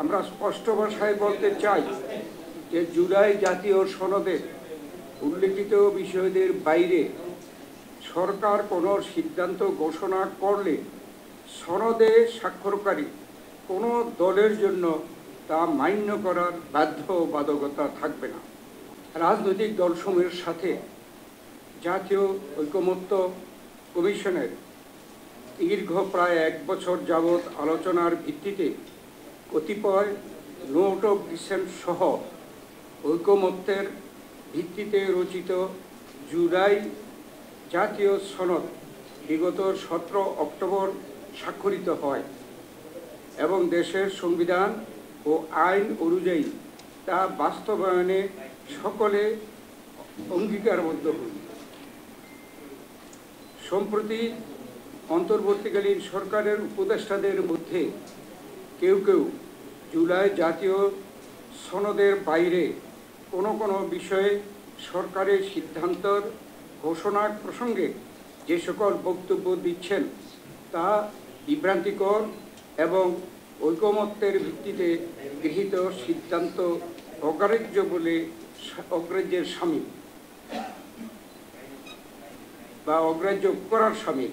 আমরা স্পষ্ট ভাষায় বলতে চাই যে জুলাই জাতীয় সনদে উল্লেখিত বিষয়দের বাইরে সরকার কোনো সিদ্ধান্ত ঘোষণা করলে সনদে স্বাক্ষরকারী কোনো দলের জন্য তা মান্য করার বাধ্যবাধকতা থাকবে না। রাজনৈতিক দলসমূহের সাথে জাতীয় ঐকমত্য কমিশনের দীর্ঘ প্রায় 1 বছর যাবৎ আলোচনার ভিত্তিতে কতিপয় নোট অফ ডিসেন্ট সহ ঐকমত্যের ভিত্তিতে রচিত জুলাই জাতীয় সনদ বিগত 17 অক্টোবর স্বাক্ষরিত হয় এবং দেশের সংবিধান ও আইন অনুযায়ী তা বাস্তবায়নে সকলে অঙ্গীকারবদ্ধ হই। সম্প্রতি অন্তর্বর্তীকালীন সরকারের উপদেষ্টাদের মধ্যে কেউ কেউ জুলাই জাতীয় সনদের বাইরে কোনো বিষয়ে সরকারের সিদ্ধান্তর ঘোষণা প্রসঙ্গে যে সকল বক্তব্য দিচ্ছেন তা বিভ্রান্তিকর এবং ঐকমত্যের ভিত্তিতে গৃহীত সিদ্ধান্ত অগ্রাহ্যের শামিল বা অগ্রাহ্য করার শামিল।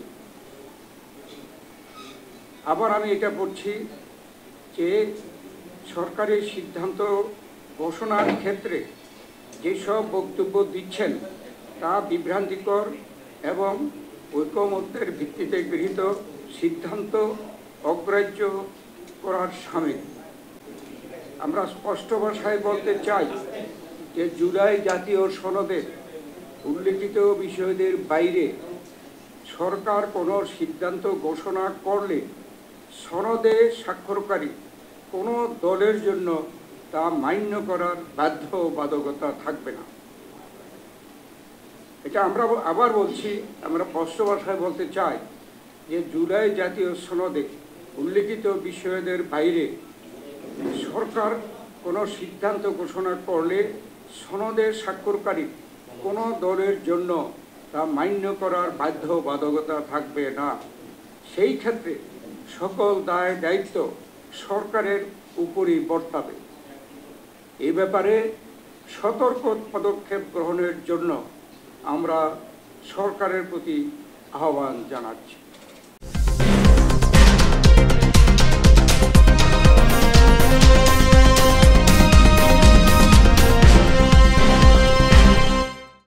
আবার আমি এটা পড়ছি যে সরকারের সিদ্ধান্ত ঘোষণার ক্ষেত্রে যেসব বক্তব্য দিচ্ছেন তা বিভ্রান্তিকর এবং ঐকমত্যের ভিত্তিতে গৃহীত সিদ্ধান্ত অগ্রাহ্য করার শামিল। আমরা স্পষ্ট ভাষায় বলতে চাই যে জুলাই জাতীয় সনদে উল্লেখিত বিষয়দের বাইরে সরকার কোনো সিদ্ধান্ত ঘোষণা করলে সনদে স্বাক্ষরকারী কোনো দলের জন্য তা মান্য করার বাধ্যবাধকতা থাকবে না। এটা আমরা আবার বলছি, আমরা স্পষ্ট ভাষায় বলতে চাই যে জুলাই জাতীয় সনদে উল্লেখিত বিষয়দের বাইরে সরকার কোনো সিদ্ধান্ত ঘোষণা করলে সনদে স্বাক্ষরকারী কোনো দলের জন্য তা মান্য করার বাধ্যবাধকতা থাকবে না। সেই ক্ষেত্রে সকল দায় দায়িত্ব সরকারের উপরই বর্তাবে। এ ব্যাপারে সতর্ক পদক্ষেপ গ্রহণের জন্য আমরা সরকারের প্রতি আহ্বান জানাচ্ছি।